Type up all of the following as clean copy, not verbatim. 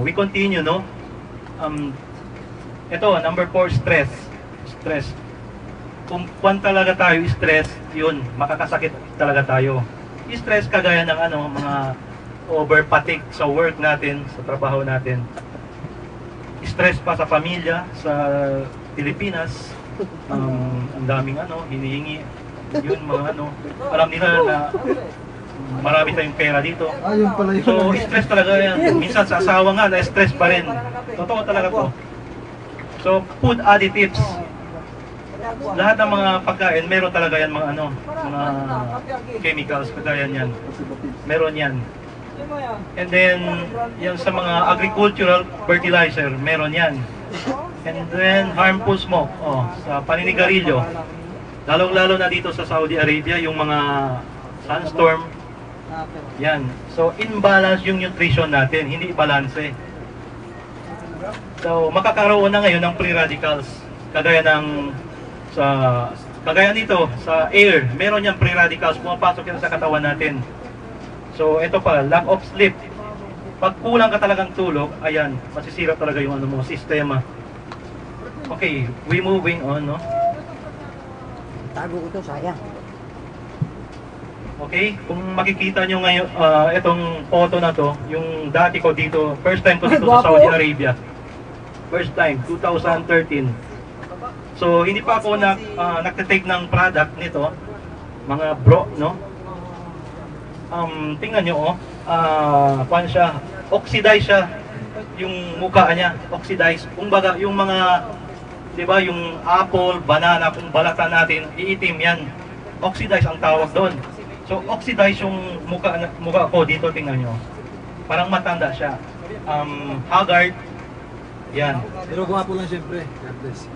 we continue, no? Ito, number 4, stress. Stress. Kung talaga tayo stress, yun, makakasakit talaga tayo. Stress kagaya ng mga over-fatigue sa work natin, sa trabaho natin. Stress pa sa pamilya, sa Pilipinas. Ang daming hinihingi. Yun, mga alam nila na marami tayong pera dito. So, stress talaga yan. Minsan sa asawa nga, na-stress pa rin. Totoo talaga to. So, food additives. Lahat ng mga pagkain, meron talaga yan mga mga chemicals, kagaya yan. Meron yan. And then, yan sa mga agricultural fertilizer, meron yan. And then, harmful smoke, sa paninigarilyo. Lalong-lalo na dito sa Saudi Arabia, yung mga sunstorm. Yan. So, imbalance yung nutrition natin, hindi balance. So, makakaroon na ngayon ng free radicals. Kagaya nito, sa air, meron yung free radicals, pumapasok yan sa katawan natin. So, ito pa, lack of sleep. Pag kulang ka talagang tulog, ayan, masisira talaga yung sistema. Okay, we moving on, no? Tago ko to, sayang. Okay, kung makikita nyo ngayon, itong photo na to, yung dati ko dito, first time ko dito sa Saudi Arabia. First time, 2013. So, hindi pa ako nagtitake ng product nito, mga bro, no? Tingnan nyo, kuan siya, oxidize siya, yung mukha niya, oxidize. Kumbaga, yung mga, di ba, yung apple, banana, kung balatan natin, iitim yan. Oxidize ang tawag doon. So, oxidize yung mukha ko dito, tingnan nyo. Parang matanda siya. Haggard. Yan. Pero gwapo lang siyempre.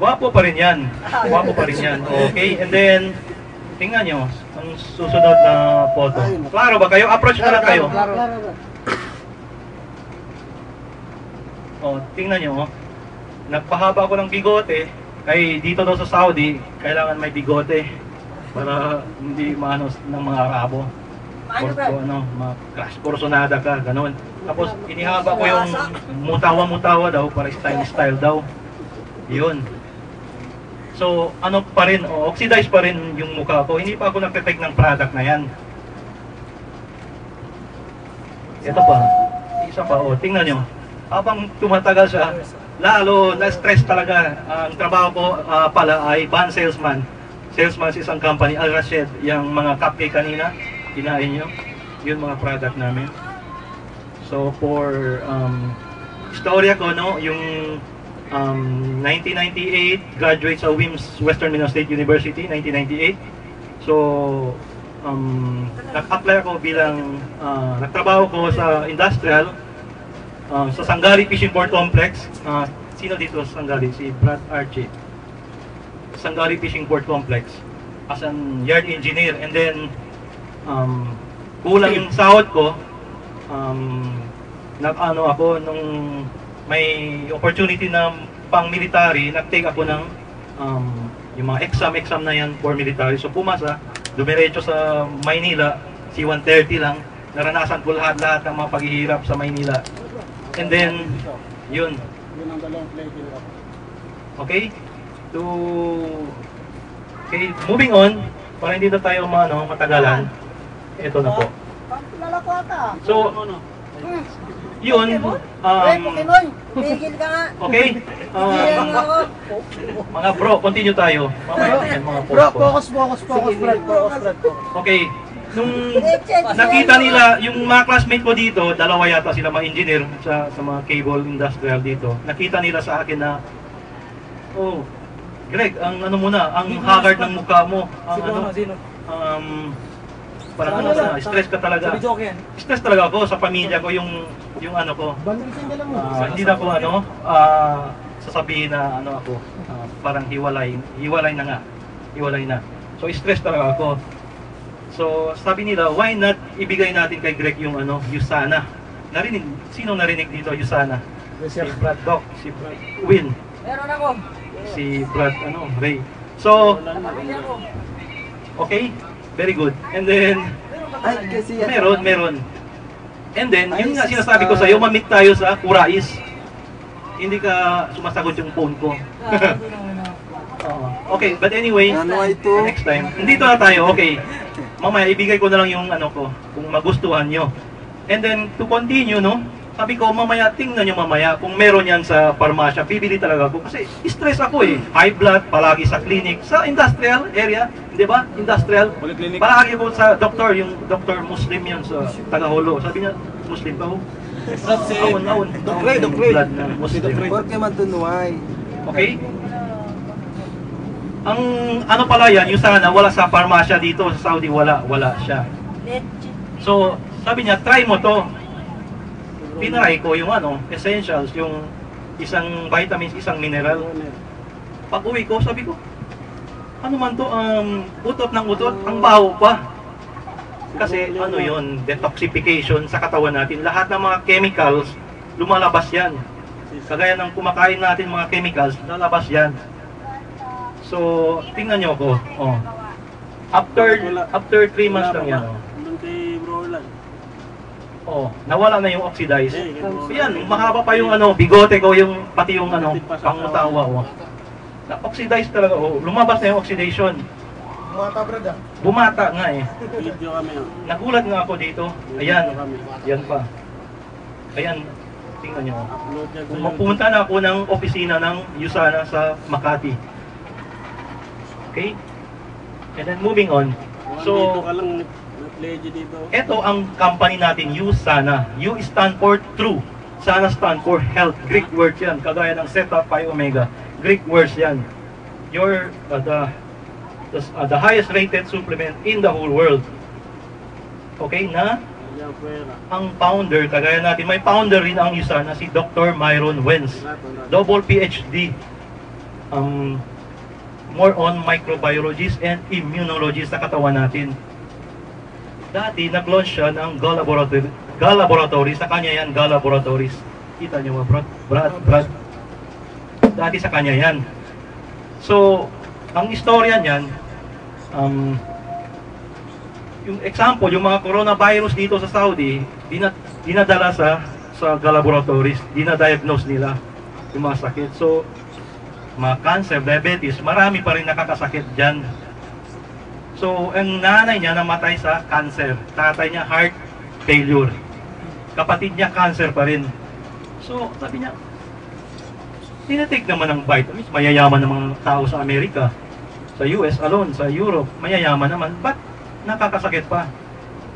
Gwapo pa rin yan. Gwapo pa rin yan. Okay, and then, tingnan nyo, ang susunod na photo. Klaro ba kayo? Approach na lang kayo. Tingnan nyo, nagpahaba ako ng bigote. Kay dito daw sa Saudi, kailangan may bigote para hindi maano ng mga Arabo. Mga crash corsonada ka, ganun. Tapos inihaba ko yung mutawa-mutawa daw para style daw. Yun. So, pa rin, oxidize pa rin yung mukha ko. Hindi pa ako nagtitake ng product na yan. Ito pa. Isa pa, tingnan nyo. Habang tumatagal siya, lalo na-stress talaga. Ang trabaho ko pala ay van salesman. Salesman sa isang company, Al Rashid. Yung mga cupcake kanina, kinain nyo. Yun mga product namin. So, for istorya ko, no, yung 1998, graduate sa WIMS, Western Mindanao State University, 1998. So, nag-apply ako bilang, nagtrabaho ko sa industrial, sa Sangari Fishing Port Complex. Sino dito sa Sangari? Si Brad Archie. Sangari Fishing Port Complex as an yard engineer. And then, kulang yung sahod ko. Ako nung may opportunity na pang military, nag-take ako ng yung mga exam na yan for military. So pumasa, dumiretso sa Maynila, C-130 lang. Naranasan ko lahat ng mga paghihirap sa Maynila. And then, yun. Okay? Okay, moving on, para hindi na tayo matagalan. Ito na po. So, yun, okay, mga bro, continue tayo. Bro, focus, Brad. Okay, nung nakita nila, yung mga classmate ko dito, dalawa yata sila mga engineer sa mga cable industrial dito. Nakita nila sa akin na, Greg, ang ang haggard ng mukha mo, parang stress ka talaga. Stress talaga ako sa pamilya ko, yung ko. Hindi na ako sasabihin na ako, parang hiwalay na. So stress talaga ako. So sabi nila, why not ibigay natin kay Greg yung Usana. Sino narinig dito Usana? Si Brad Doc, si Brad Win. Meron ako. Si Brad Ray. So okay. Very good. And then, meron. And then, yun nga sinasabi ko sa'yo, mamit tayo sa Kurais. Hindi ka sumasagot yung phone ko. Oo. Okay, but anyway, next time. Nandito na tayo, okay. Mamaya, ibigay ko na lang yung ano ko, kung magustuhan nyo. And then, to continue, no? Sabi ko, mamaya, tingnan nyo mamaya, kung meron yan sa parmasya, bibili talaga ako. Kasi stress ako eh. High blood, palagi sa clinic. Sa industrial area, di ba? Industrial. Palagi ako sa doktor, yung doktor Muslim yan sa Tagaholo. Sabi niya, Muslim ka ho? Awon. Dokre. Blood na Muslim. Porque matunuay. Okay? Ang ano pala yan, yung sana wala sa parmasya dito sa Saudi, wala siya. So, sabi niya, try mo to. Tinry ko yung ano, essentials, yung isang vitamins, isang mineral. Pag uwi ko, sabi ko, ano man to, utot ng utot, ang baho pa. Kasi ano yun, detoxification sa katawan natin. Lahat ng mga chemicals, lumalabas yan. Kagaya ng kumakain natin mga chemicals, lalabas yan. So, tingnan nyo ako. Oh. After 3 months lang yan. Oh. Oh, nawala na yung oxidize. So yan, mahaba pa yung ano, bigote ko, yung pati yung ano, pangutawa ko. Na-oxidize talaga, oh. Lumabas na yung oxidation. Bumata, brad. Bumata nga eh. Video kami. Nagulat nga ako dito. Ayan, yan pa. Ayan, tingnan nyo. Pumunta na ako ng opisina ng USANA sa Makati. Okay? And then moving on. So, ito ang company natin, USANA. U stand for True. SANA stand for Health. Greek word yan. Kagaya ng Zeta Pi Omega. Greek words yan. You're the highest rated supplement in the whole world. Okay na? Ang founder, kagaya natin, may founder rin ang USANA, si Dr. Myron Wentz. Double PhD. More on microbiologist and immunologist sa katawan natin. Dati, nag-launch siya ng Gall Laboratory. Sa kanya yan, Gall Laboratories. Kita niyo mga Brad. Dati sa kanya yan. So, ang istorya niyan, yung example, yung mga coronavirus dito sa Saudi, dinadala sa Gall Laboratories. Dinadiagnose nila yung mga sakit. So, mga cancer, diabetes, marami pa rin nakakasakit dyan. So, ang nanay niya namatay sa cancer. Tatay niya heart failure. Kapatid niya cancer pa rin. So, sabi niya, tinatake naman ng vitamins. Mayayaman ng mga tao sa Amerika, sa US alone, sa Europe, mayayaman naman. Ba't nakakasakit pa?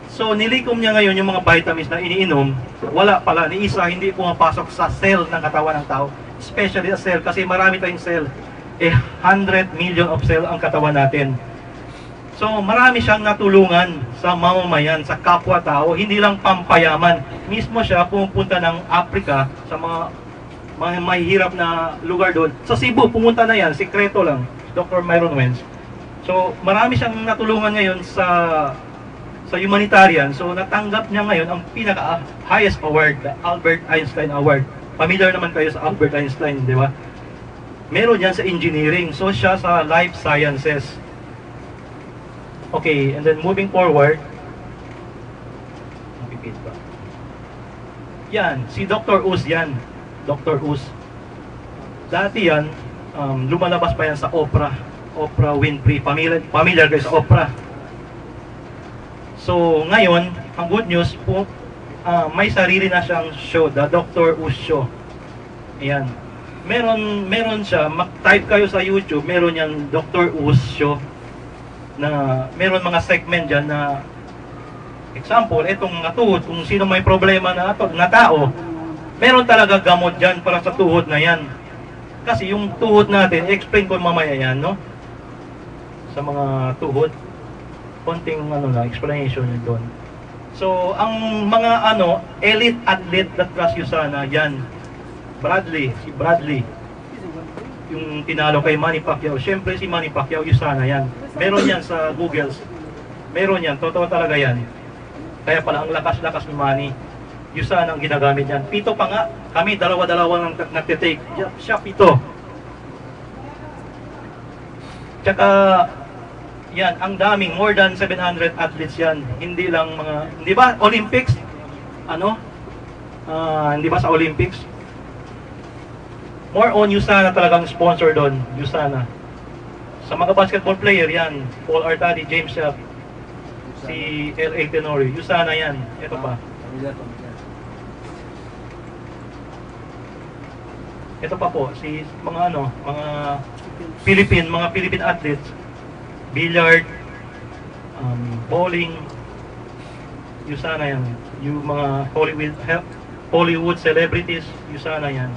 So, nilikom niya ngayon yung mga vitamins na iniinom. Wala pala, ni isa hindi pumapasok sa cell ng katawan ng tao. Especially a cell, kasi marami tayong cell. 100 million of cell ang katawan natin. So, marami siyang natulungan sa mamamayan, sa kapwa-tao, hindi lang pampayaman. Mismo siya pumunta ng Africa, sa mga mahihirap na lugar doon. Sa Cebu, pumunta na yan, sikreto lang, Dr. Myron Wentz. So, marami siyang natulungan ngayon sa humanitarian. So, natanggap niya ngayon ang pinaka-highest award, the Albert Einstein Award. Familiar naman kayo sa Albert Einstein, di ba? Meron yan sa engineering. So, siya sa life sciences. Okay, and then moving forward, repeat ba? Yan, si Dr. Uz yan. Dr. Uz. Dati yan, lumalabas pa yan sa Oprah. Oprah Winfrey. Familiar kayo sa Oprah. So, ngayon, ang good news po, may sarili na siyang show, the Dr. Uz Show. Ayan. Meron siya, mag-type kayo sa YouTube, meron yan Dr. Uz Show. Na meron mga segment dyan na example, itong tuhod, kung sino may problema na tao, meron talaga gamot dyan para sa tuhod na yan. Kasi yung tuhod natin, explain ko mamaya yan, no? Sa mga tuhod, konting explanation doon. So, ang mga elite athlete that trust USANA, yan. Si Bradley. Yung tinalo kay Manny Pacquiao. Siyempre si Manny Pacquiao, USANA yan. Meron yan sa Google. Meron yan. Totoo talaga yan. Kaya pala ang lakas-lakas ni Manny. USANA ang ginagamit yan. 7 pa nga. Kami, dalawa-dalawa nang nagtitake. Siya 7. Tsaka, yan, ang daming. More than 700 athletes yan. Hindi lang mga, hindi ba? Olympics. hindi ba sa Olympics? More on USANA talagang sponsor doon, USANA. Sa mga basketball player yan, Paul Artadi, James Yap, si L.A. Tenori, USANA yan. Ito pa. Ito pa po, si mga mga Philippine athletes, billiard, bowling, USANA yan. Yung mga Hollywood celebrities, USANA yan.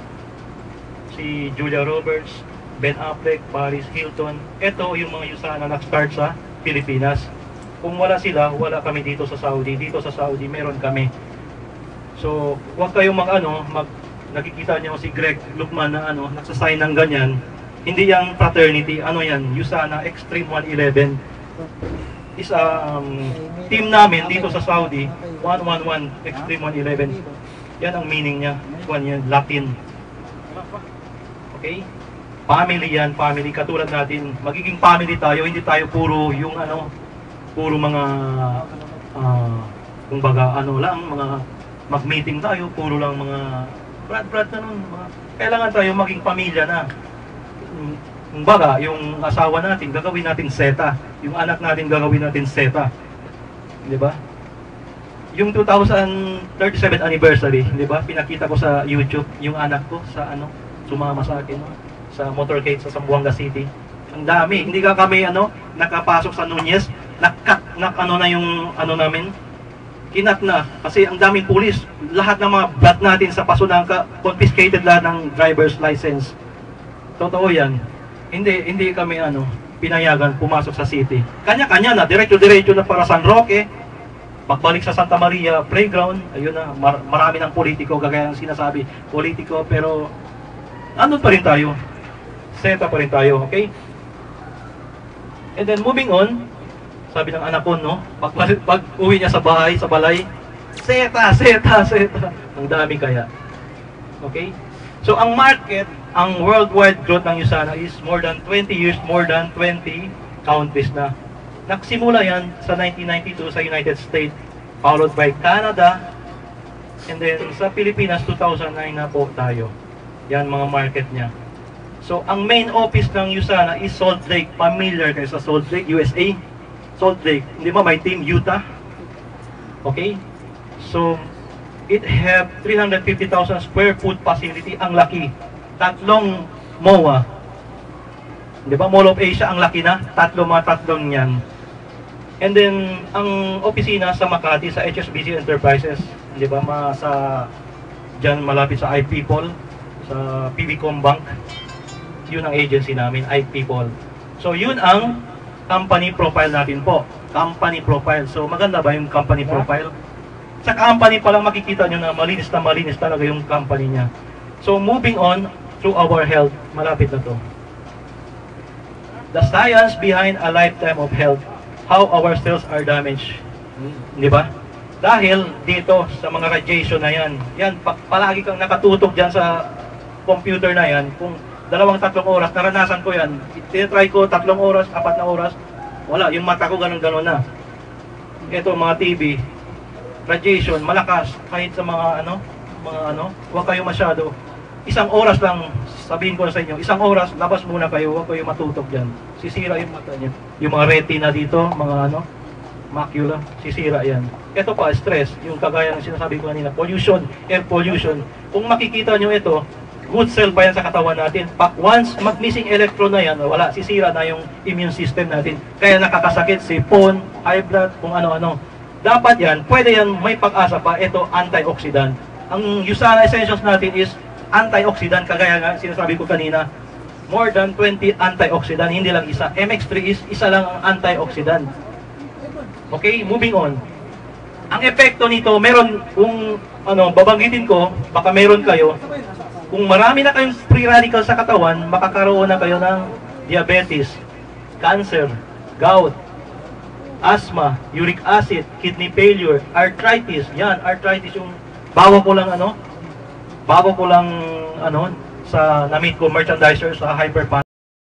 Si Julia Roberts, Ben Affleck, Paris Hilton. Ito yung mga USANA nag-start sa Pilipinas. Kung wala sila, wala kami dito sa Saudi. Dito sa Saudi, meron kami. So, huwag kayong nakikita niyo si Greg Lukman na nagsasign ng ganyan. Hindi yung fraternity, yan, USANA Extreme 111. Is team namin dito sa Saudi, 111 Extreme 111. Yan ang meaning niya. Yan, Latin. Okay? Family yan, family. Katulad natin, magiging family tayo, hindi tayo puro yung puro mga, kumbaga, mga mag-meeting tayo, puro lang mga brad, kailangan tayo maging pamilya na. Kumbaga, yung asawa natin, gagawin natin seta. Yung anak natin, gagawin natin seta. Di ba? Yung 2037 anniversary, di ba? Pinakita ko sa YouTube, yung anak ko sa sumama sa akin sa motorcade sa Zamboanga City. Ang dami, hindi ka kami nakapasok sa Nunez, nakat na yung namin, kinat na kasi ang daming pulis, lahat ng mga blood natin sa Pasunangka, confiscated lahat ng driver's license. Totoo yan. Hindi kami pinayagan pumasok sa city. Kanya-kanya na, diretso na para San Roque, pagbalik sa Santa Maria playground, ayun na, marami ng politiko, gagaya ng sinasabi, politiko, pero andun pa rin tayo. Seta pa rin tayo, okay? And then moving on, sabi ng anak ko, pag uwi niya sa bahay, sa balay, seta. Ang dami kaya. Okay? So ang market, ang worldwide growth ng USANA is more than 20 years, more than 20 countries na. Nagsimula yan sa 1992 sa United States, followed by Canada, and then sa Pilipinas 2009 na po tayo. Yan mga market niya. So, ang main office ng USANA is Salt Lake. Familiar kayo sa Salt Lake, USA? Salt Lake. Hindi ba may team Utah? Okay? So, it have 350,000 square foot facility. Ang laki. Tatlong MOA. Di ba? Mall of Asia, ang laki na. Tatlong yan. And then, ang opisina sa Makati, sa HSBC Enterprises. Di ba? Diyan malapit sa iPeople, sa PBCom Bank. Yun ang agency namin, iPeople. So, yun ang company profile natin po. Company profile. So, maganda ba yung company profile? Sa company pa lang makikita nyo na malinis talaga yung company niya. So, moving on to our health. Malapit na to. The science behind a lifetime of health. How our cells are damaged. Di ba? Dahil dito sa mga radiation na yan, palagi kang nakatutok dyan sa computer na yan. Kung 2-3 oras, naranasan ko yan. Tinatry ko 3 oras, 4 na oras. Wala, yung mata ko ganun na. Ito, mga TV, radiation, malakas. Kahit sa mga huwag kayo masyado. 1 oras lang, sabihin ko sa inyo, 1 oras, labas muna kayo, huwag kayo matutok dyan. Sisira yung mata niya. Yung mga retina dito, mga macula, sisira yan. Ito pa, stress, yung kagaya ng sinasabi ko kanina, pollution, air pollution. Kung makikita nyo ito, good cell pa yan sa katawan natin. Once mag-missing electron na yan, wala, sisira na yung immune system natin. Kaya nakakasakit, sipon, high blood, kung ano-ano. Dapat yan, pwede yan, may pag-asa pa, ito, antioxidant. Ang USANA Essentials natin is antioxidant, kagaya nga sinasabi ko kanina, more than 20 antioxidant, hindi lang isa. MX3 is isa lang ang antioxidant. Okay, moving on. Ang epekto nito, meron, kung babanggitin ko, baka meron kayo, kung marami na kayong free radical sa katawan, makakaroon na kayo ng diabetes, cancer, gout, asthma, uric acid, kidney failure, arthritis. Yan, arthritis yung bago ko lang sa na-meet ko merchandiser sa Hyperpan.